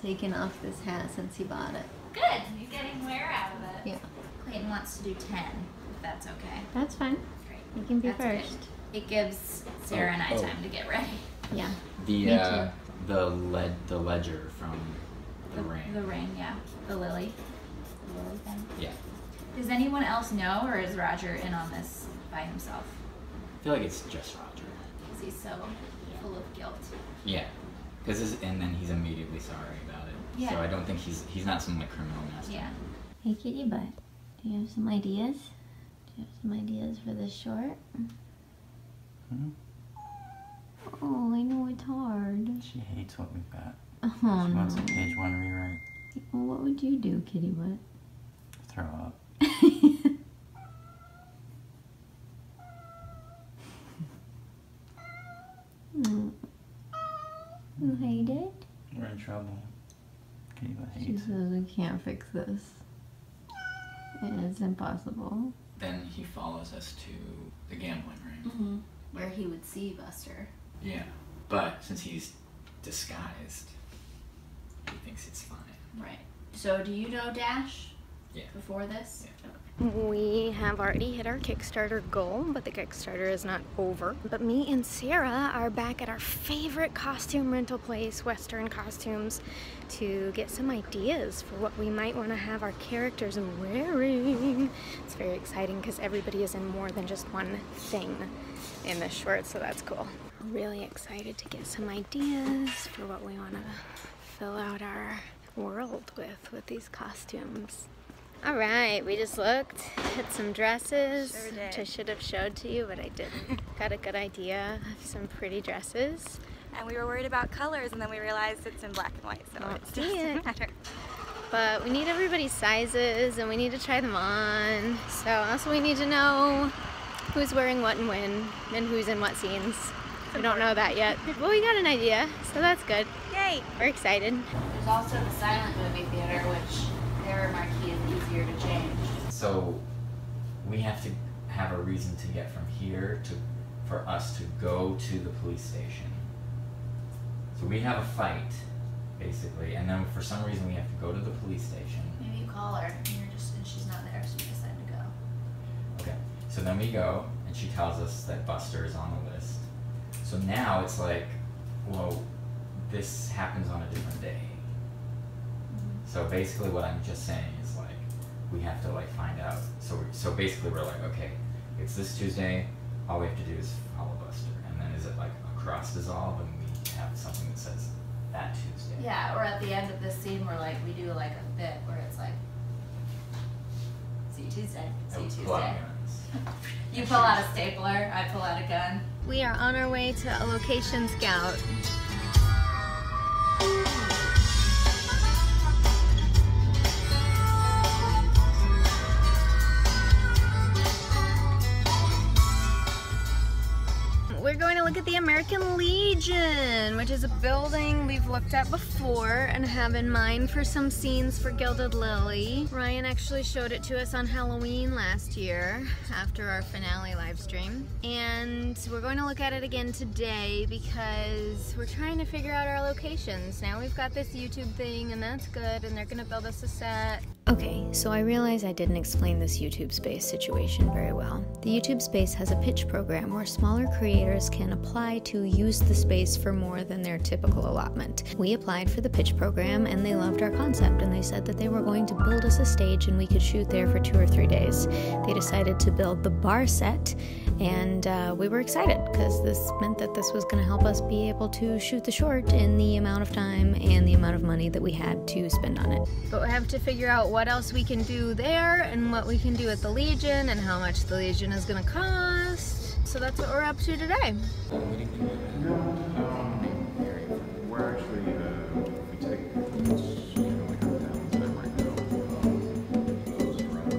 taken off this hat since he bought it. Good. You're getting wear out of it. Yeah. Clayton wants to do 10, if that's okay. That's fine. Great. You can be That's first. Good. It gives Sarah and I time to get ready. Yeah. The ledger from the ring. The ring, yeah. The lily. The lily thing. Yeah. Does anyone else know, or is Roger in on this by himself? I feel like it's just Roger. Because he's so full of guilt. Yeah. And then he's immediately sorry about it. Yeah. So I don't think he's not some like criminal mastermind. Yeah. Hey, kitty butt. Do you have some ideas? Do you have some ideas for this short? Hmm? Oh, I know it's hard. She hates what we've got. Oh, She no. wants a page 1 rewrite. Well, what would you do, kitty butt? Throw up. You hate it? We're in trouble. Kitty butt She hates it. says we can't fix this. And it's impossible. Then he follows us to the gambling ring. Mm-hmm. Where he would see Buster. Yeah. But since he's disguised, he thinks it's fine. Right. So do you know Dash? Yeah. Before this? Yeah. We have already hit our Kickstarter goal, but the Kickstarter is not over. But me and Sarah are back at our favorite costume rental place, Western Costumes, to get some ideas for what we might want to have our characters wearing. It's very exciting because everybody is in more than just one thing in this short, so that's cool. Really excited to get some ideas for what we want to fill out our world with these costumes. All right, we just looked at some dresses, which I should have showed to you, but I didn't. Got a good idea of some pretty dresses. And we were worried about colors, and then we realized it's in black and white, so it doesn't matter. But we need everybody's sizes, and we need to try them on. So also we need to know who's wearing what and when, and who's in what scenes. We don't know that yet. Well, we got an idea, so that's good. Yay! We're excited. There's also the silent movie theater, which their marquee is easier to change. So we have to have a reason to get from here for us to go to the police station. So we have a fight, basically, and then for some reason we have to go to the police station. Maybe you call her and she's not there, so you decide to go. Okay, so then we go, and she tells us that Buster is on the list. So now it's like, well, this happens on a different day. So basically what I'm just saying is like, we have to like find out. So basically we're like, okay, it's this Tuesday, all we have to do is follow Buster. And then is it like a cross dissolve and we have something that says that Tuesday? Yeah, or at the end of this scene where like we do like a bit where it's like, see you Tuesday, see you Pull out Tuesday. guns. You pull out a stapler, I pull out a gun. We are on our way to a location scout. We're going to look at the American Legion, which is a building we've looked at before and have in mind for some scenes for Gilded Lily. Ryan actually showed it to us on Halloween last year after our finale live stream. And we're going to look at it again today because we're trying to figure out our locations. Now we've got this YouTube thing and that's good, and they're gonna build us a set. Okay, so I realize I didn't explain this YouTube Space situation very well. The YouTube Space has a pitch program where smaller creators can apply to use the space for more than their typical allotment. We applied for the pitch program and they loved our concept, and they said that they were going to build us a stage and we could shoot there for 2 or 3 days. They decided to build the bar set, and we were excited because this meant that this was going to help us be able to shoot the short in the amount of time and the amount of money that we had to spend on it. But we have to figure out what else we can do there and what we can do at the Legion and how much the Legion is going to cost. So that's what we're up to today. We're actually, if we take, we only have down there right now. Those around.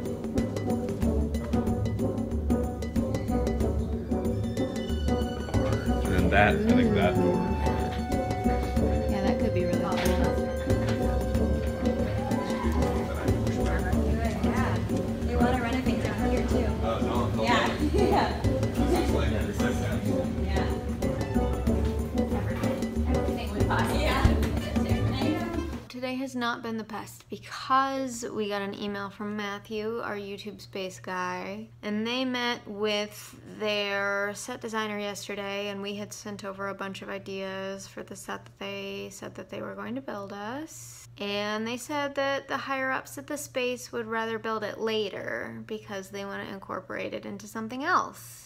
And then that, I think that door. Yeah, that could be really cool. Yeah. They want to renovate down here too. Yeah. Yeah. Yeah. Everything we possibly Today has not been the best because we got an email from Matthew, our YouTube space guy, and they met with their set designer yesterday, and we had sent over a bunch of ideas for the set that they said that they were going to build us. And they said that the higher-ups at the space would rather build it later because they want to incorporate it into something else.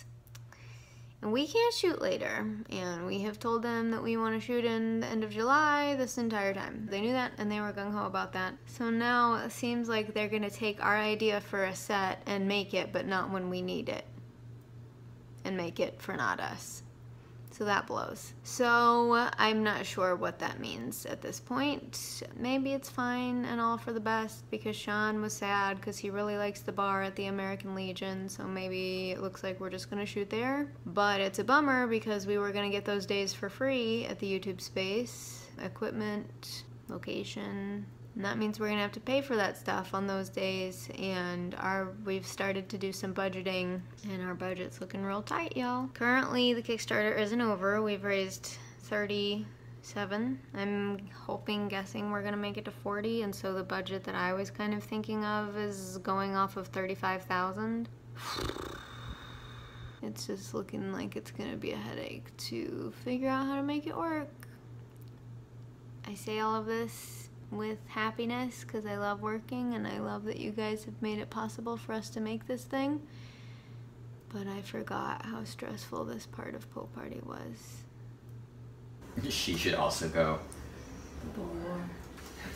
And we can't shoot later, and we have told them that we want to shoot in the end of July this entire time. They knew that, and they were gung-ho about that. So now it seems like they're going to take our idea for a set and make it, but not when we need it. And make it for not us. So that blows. So I'm not sure what that means at this point. Maybe it's fine and all for the best because Sean was sad because he really likes the bar at the American Legion, so maybe it looks like we're just gonna shoot there. But it's a bummer because we were gonna get those days for free at the YouTube space. Equipment, location. And that means we're gonna have to pay for that stuff on those days, and we've started to do some budgeting, and our budget's looking real tight, y'all. Currently, the Kickstarter isn't over. We've raised 37. I'm guessing we're gonna make it to 40, and so the budget that I was kind of thinking of is going off of 35,000. It's just looking like it's gonna be a headache to figure out how to make it work. I say all of this with happiness because I love working and I love that you guys have made it possible for us to make this thing, but I forgot how stressful this part of Pool Party was. She should also go.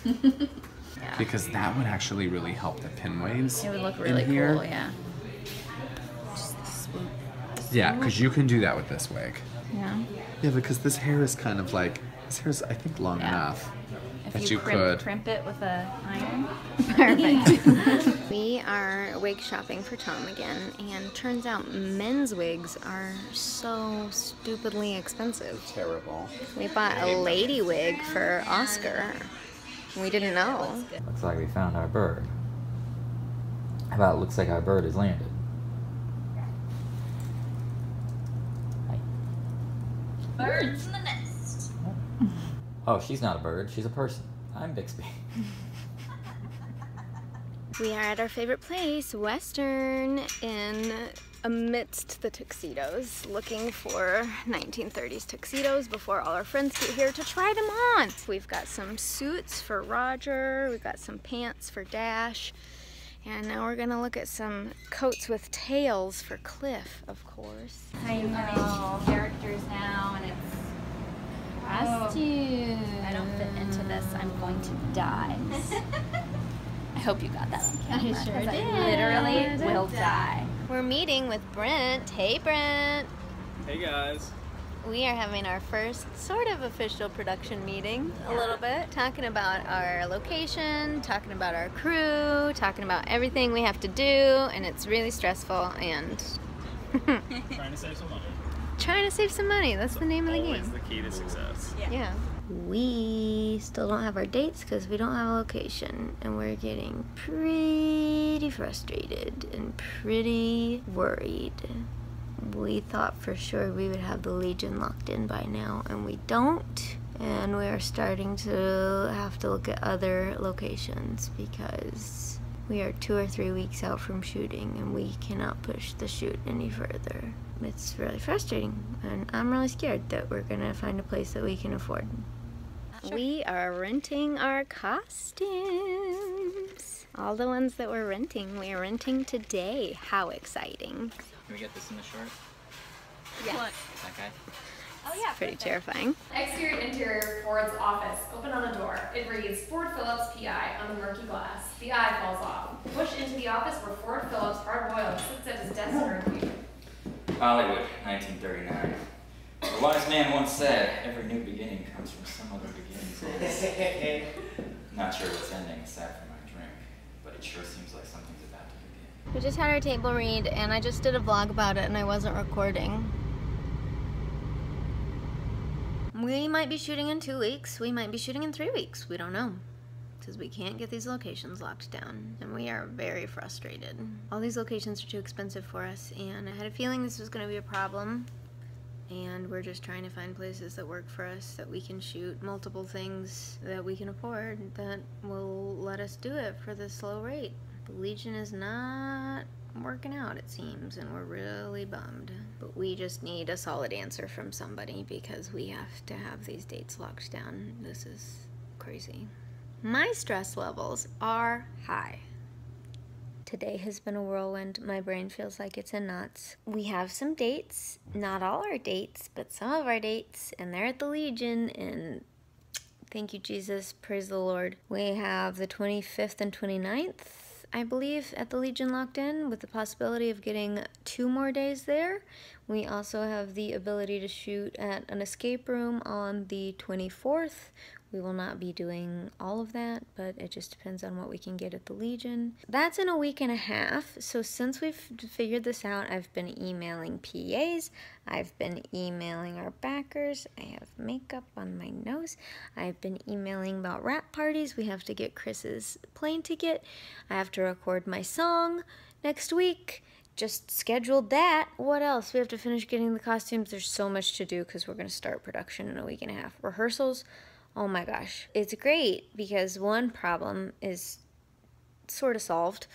Yeah. Because that would actually really help the pinwaves. It would look really here. cool, yeah. Just the swoop. Yeah, because you can do that with this wig. Yeah. Yeah, because this hair is kind of like, this hair's I think long enough. If you crimp it with a iron. Perfect. We are wig shopping for Tom again, and turns out men's wigs are so stupidly expensive. Terrible. We bought a lady wig for Oscar. We didn't know. Looks like we found our bird. How about it looks like our bird has landed? Hi. Birds in the nest. Oh, she's not a bird, she's a person. I'm Bixby. We are at our favorite place, Western, amidst the tuxedos, looking for 1930s tuxedos before all our friends get here to try them on. We've got some suits for Roger, we've got some pants for Dash, and now we're gonna look at some coats with tails for Cliff, of course. I know characters now, and it's Costume. I don't fit into this. I'm going to die. I hope you got that on camera. I sure 'cause did. I literally will die. We're meeting with Brent. Hey, Brent. Hey guys. We are having our first sort of official production meeting, a little bit, talking about our location, talking about our crew, talking about everything we have to do, and it's really stressful and Trying to save some money. trying to save some money. That's the name of the Always game. the key to success. Yeah. We still don't have our dates because we don't have a location, and we're getting pretty frustrated and pretty worried. We thought for sure we would have the Legion locked in by now, and we don't. And we are starting to have to look at other locations because we are 2 or 3 weeks out from shooting, and we cannot push the shoot any further. It's really frustrating, and I'm really scared that we're gonna find a place that we can afford. Sure. We are renting our costumes. All the ones that we're renting, we are renting today. How exciting. Can we get this in the short? Yes. That guy? Oh yeah. Pretty terrifying. Exterior interior Ford's office. Open on the door. It reads Ford Phillips PI on the murky glass. The eye falls off. Push into the office where Ford Phillips, hard-boiled, sits at his desk for a review. Hollywood, 1939. A wise man once said, every new beginning comes from some other beginning's end. Not sure what's ending aside from my drink, but it sure seems like something's about to begin. We just had our table read, and I just did a vlog about it, and I wasn't recording. We might be shooting in 2 weeks. We might be shooting in 3 weeks. We don't know. Because we can't get these locations locked down, and we are very frustrated. All these locations are too expensive for us, and I had a feeling this was going to be a problem, and we're just trying to find places that work for us, that we can shoot multiple things that we can afford, that will let us do it for this low rate. The Legion is not working out, it seems, and we're really bummed. But we just need a solid answer from somebody because we have to have these dates locked down. This is crazy. My stress levels are high. Today has been a whirlwind. My brain feels like it's in knots. We have some dates, not all our dates, but some of our dates, and they're at the Legion, and thank you, Jesus, praise the Lord. We have the 25th and 29th, I believe, at the Legion locked in, with the possibility of getting 2 more days there. We also have the ability to shoot at an escape room on the 24th. We will not be doing all of that, but it just depends on what we can get at the Legion. That's in a week and a half, so since we've figured this out, I've been emailing PAs, I've been emailing our backers, I have makeup on my nose, I've been emailing about wrap parties, we have to get Chris's plane ticket, I have to record my song next week, just scheduled that. What else? We have to finish getting the costumes. There's so much to do because we're going to start production in a week and a half. Rehearsals, oh my gosh. It's great because one problem is sort of solved,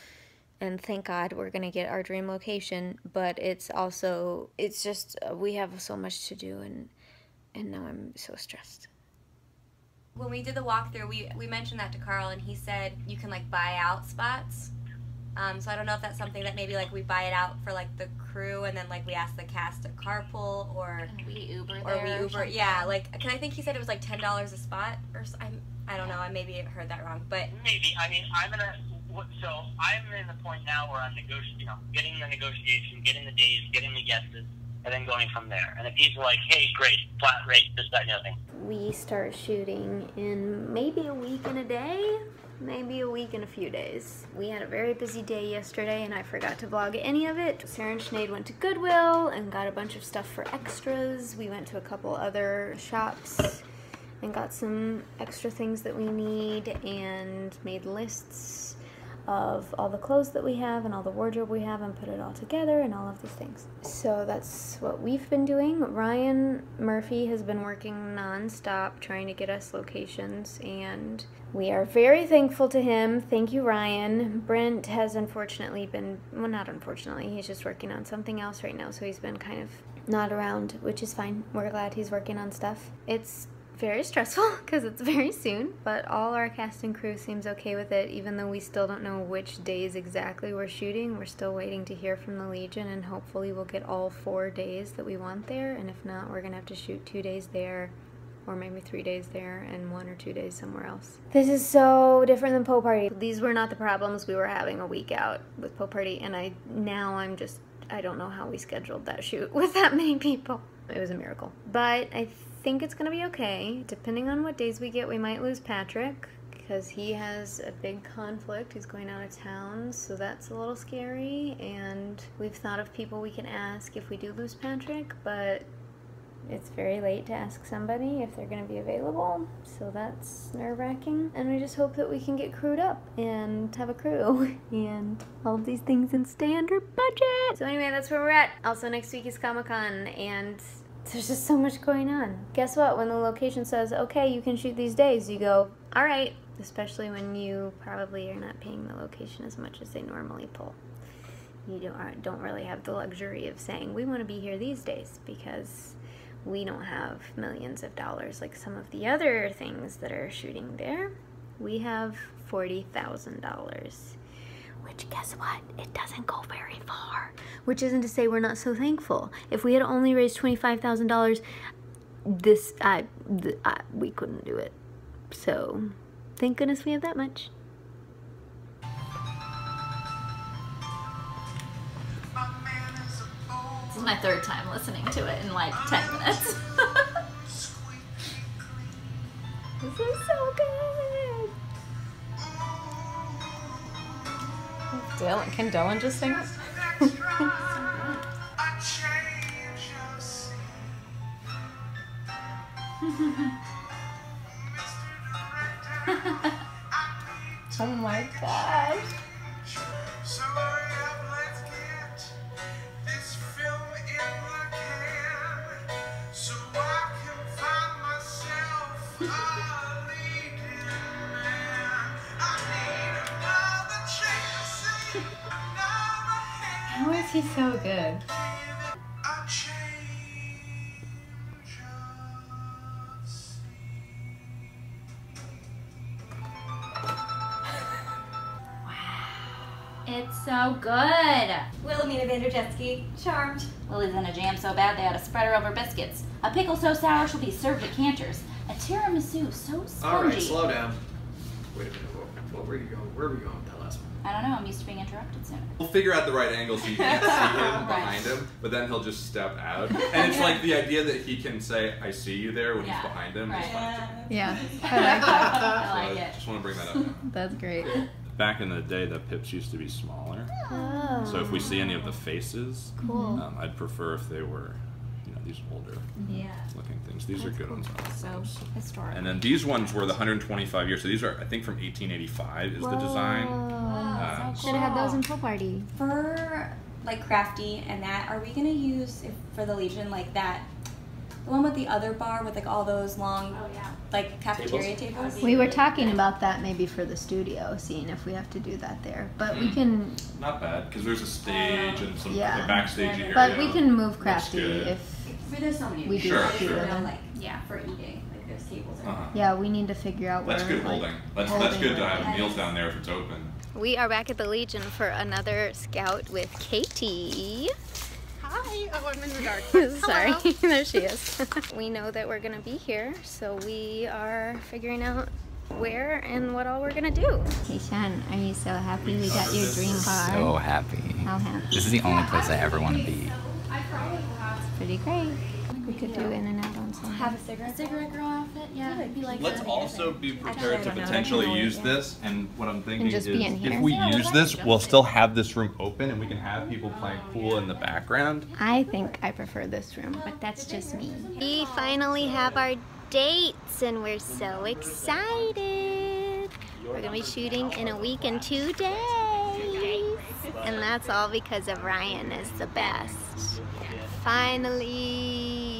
and thank God we're going to get our dream location, but it's also, it's just, we have so much to do, and now I'm so stressed. When we did the walkthrough, we mentioned that to Carl, and he said you can like buy out spots. So I don't know if that's something that maybe like we buy it out for like the crew, and then like we ask the cast to carpool, or we Uber or there we or Uber. something. Yeah, like, cause I think he said it was like $10 a spot, or I don't know. I maybe heard that wrong, but maybe. I mean, I'm in the point now where I'm getting the negotiation, getting the days, getting the guesses, and then going from there. And if he's like, hey, great, flat rate, this, that, and the other thing. We start shooting in maybe a week and a day. Maybe a week and a few days. We had a very busy day yesterday and I forgot to vlog any of it. Sarah and Sinead went to Goodwill and got a bunch of stuff for extras. We went to a couple other shops and got some extra things that we need and made lists of all the clothes that we have and all the wardrobe we have and put it all together and all of these things. So that's what we've been doing. Ryan Murphy has been working non-stop trying to get us locations, and we are very thankful to him. Thank you, Ryan. Brent has unfortunately been, well, not unfortunately, he's just working on something else right now, so he's been kind of not around, which is fine. We're glad he's working on stuff. It's very stressful because it's very soon, but all our cast and crew seems okay with it, even though we still don't know which days exactly we're shooting. We're still waiting to hear from the Legion, and hopefully we'll get all 4 days that we want there, and if not, we're gonna have to shoot 2 days there, or maybe 3 days there and 1 or 2 days somewhere else. This is so different than Poe Party. These were not the problems we were having a week out with Poe Party, and I don't know how we scheduled that shoot with that many people. It was a miracle. But I think it's gonna be okay. Depending on what days we get, we might lose Patrick because he has a big conflict. He's going out of town, so that's a little scary. And we've thought of people we can ask if we do lose Patrick, but it's very late to ask somebody if they're going to be available, so that's nerve-wracking. And we just hope that we can get crewed up and have a crew and all of these things and stay under budget. So anyway, that's where we're at. Also, next week is Comic-Con, and there's just so much going on. Guess what? When the location says, okay, you can shoot these days, you go, all right, especially when you probably are not paying the location as much as they normally pull. You don't really have the luxury of saying, we want to be here these days, because we don't have millions of dollars like some of the other things that are shooting there. We have $40,000, which, guess what? It doesn't go very far. Which isn't to say we're not so thankful. If we had only raised $25,000, we couldn't do it. So, thank goodness we have that much. This is my 3rd time listening to it in like 10 minutes. This is so good. Can Dylan just sing it? Oh my gosh. How is he so good? It's so good. Wilhelmina Vanderjetsky, charmed. Lily's in a jam so bad they had to spread her over biscuits. A pickle so sour she'll be served at Cantor's. A tiramisu so spongy. All right, slow down. Wait a minute. Where were you going? Where were we going with that last one? I don't know. I'm used to being interrupted sooner. We'll figure out the right angle so you can't see him behind him, but then he'll just step out. And it's like the idea that he can say, I see you there when he's behind him is fun. Yeah, I like that. I like it. Just want to bring that up. That's great. Back in the day, the pips used to be smaller. Oh. So if we see any of the faces, Cool. I'd prefer if they were, these older looking things. These are good ones. So historic. And then these ones were the 125 years. So these are, I think, from 1885 is the design. Should have had those in Pool Party. For like crafty and that, are we gonna use for the Legion like that? The one with the other bar with like all those long, like cafeteria tables. We were talking about that maybe for the studio, seeing if we have to do that there. But we can. Not bad, because there's a stage and some the backstage area. But we can move crafty if there's so many. we do have to. For eating, like there's tables. Yeah, we need to figure out where. That's good holding. That's good to have meals down there if it's open. We are back at the Legion for another scout with Katie. Hi. Oh, I'm in the dark. Sorry, there she is. We know that we're gonna be here, so we are figuring out where and what all we're gonna do. Hey Sean, are you so happy we got your dream car? So happy. How happy? This is the only place I ever want to be. It's pretty great. We could do in and out on Sunday. Have a cigarette girl outfit? Yeah, it'd be like Let's also be prepared to I don't know. potentially use this, and what I'm thinking is just be in here. if we use this, we'll still have this room open and we can have people playing pool in the background. I think I prefer this room, but that's just me. We finally have our dates and we're so excited. We're gonna be shooting in a week and 2 days. And that's all because of Ryan is the best. Finally.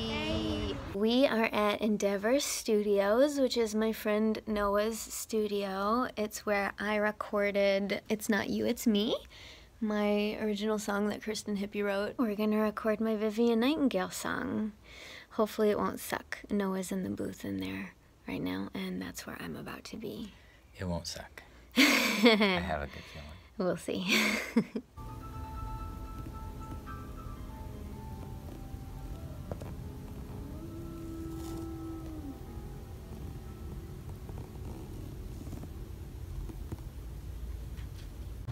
We are at Endeavor Studios, which is my friend Noah's studio. It's where I recorded It's Not You, It's Me, my original song that Kristen Hippie wrote. We're gonna record my Vivian Nightingale song. Hopefully it won't suck. Noah's in the booth in there right now, and that's where I'm about to be. It won't suck. I have a good feeling. We'll see.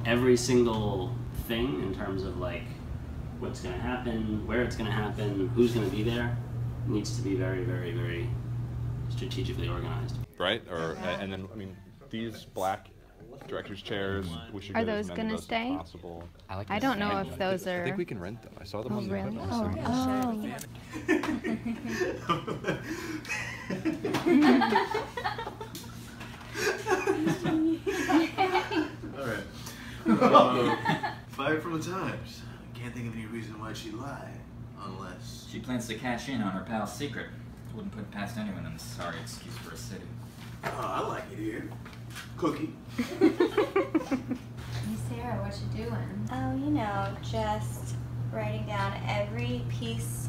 Every single thing in terms of like what's going to happen, where it's going to happen, who's going to be there, needs to be very, very, very strategically organized. Right? Or and then I mean these black director's chairs. We should Are get as those many gonna of those as stay? possible. I don't know if those are. I think we can rent them. I saw them Oh, on the really? equipment. All right. Fired from the Times. Can't think of any reason why she'd lie, unless She plans to cash in on her pal's secret. Wouldn't put it past anyone in this sorry excuse for a city. Oh, I like it here. Cookie. Hey Sarah, what you doing? Oh, just writing down every piece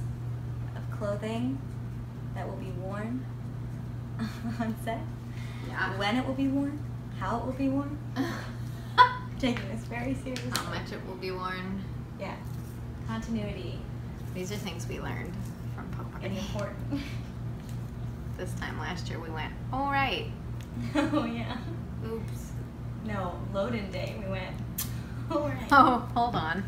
of clothing that will be worn on set. Yeah. When it will be worn, how it will be worn. Taking this very seriously. How much it will be worn. Yeah. Continuity. These are things we learned from Pope It's important. This time last year we went, all right. Oh, yeah. Oops. No, load-in day, we went, all right. Oh, hold on.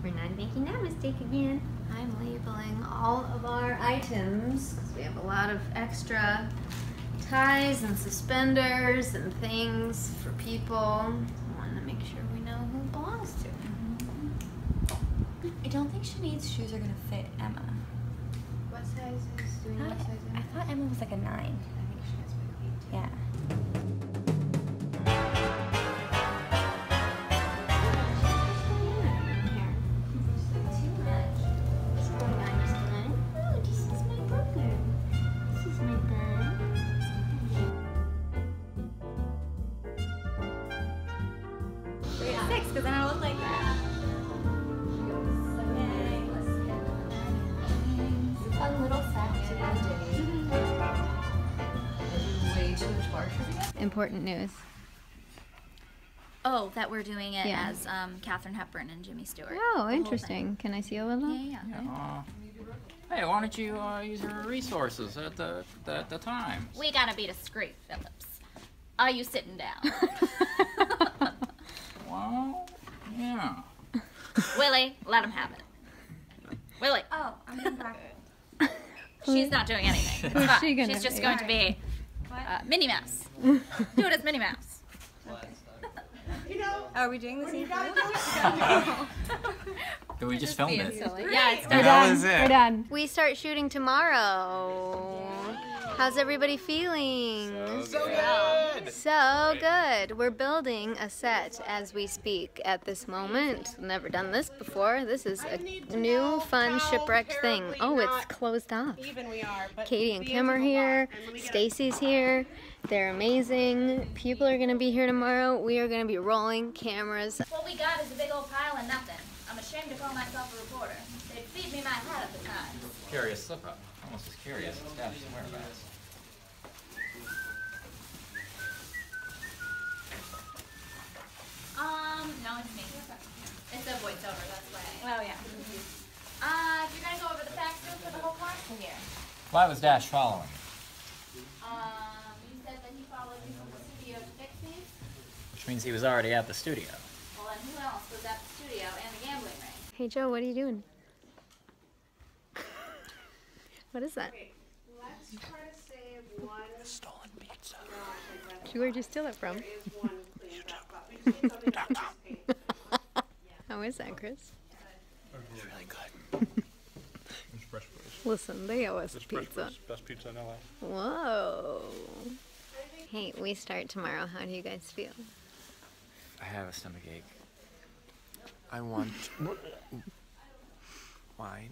We're not making that mistake again. I'm labeling all of our items because we have a lot of extra ties and suspenders and things for people. I want to make sure we know who it belongs to. I don't think Sinead's shoes are gonna fit Emma. What size is, do we know what size I thought Emma was like a 9. I think she has big feet too. Yeah. because then I look like that. Fun little fact of the day. Way too much bar trivia. Important news. Oh, that we're doing it Yeah. as Katharine Hepburn and Jimmy Stewart. Oh, interesting. Can I see a little? Yeah. Hey, why don't you use your resources at the time? We gotta be discreet, Phillips. Are you sitting down? Well, yeah. Willie, let him have it. Willie. Oh, I'm in back. She's not doing anything. It's Who's fine. she gonna She's just be? going to be Minnie Mouse. Do it as Minnie Mouse. You know, are we doing this? We just filmed it. Yeah, it's We're done. done. We're done. We start shooting tomorrow. How's everybody feeling? So good. So good. We're building a set as we speak at this moment. Never done this before. This is a new, fun, shipwrecked thing. Oh, it's closed off. even we are, but Katie and Kim are here. Stacy's here. They're amazing. People are going to be here tomorrow. We are going to be rolling cameras. What we got is a big old pile of nothing. I'm ashamed to call myself a reporter. They'd feed me my hat at the time. Curious slip up. Almost as curious as Dash's whereabouts. No, it's me. It's a voiceover, that's why. Oh, yeah. If you're gonna go over the facts, do it for the whole cast in here. Why was Dash following? You said that he followed you from the studio to fix these? Which means he was already at the studio. Well, then who else was at the studio and the gambling ring? Hey, Joe, what are you doing? What is that? let's try to save one. Stolen pizza. Where'd you steal it from? How is that, Chris? It's really good. It's fresh place. Listen, they owe us It's fresh pizza. place. Best pizza in LA. Whoa. Hey, we start tomorrow. How do you guys feel? I have a stomach ache. I want wine.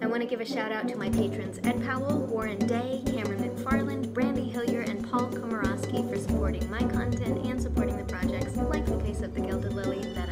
I want to give a shout out to my patrons Ed Powell, Warren Day, Cameron MacFarland, Brandi Hillier, and Paul Komoroski for supporting my content and supporting the projects, like the case of the Gilded Lily that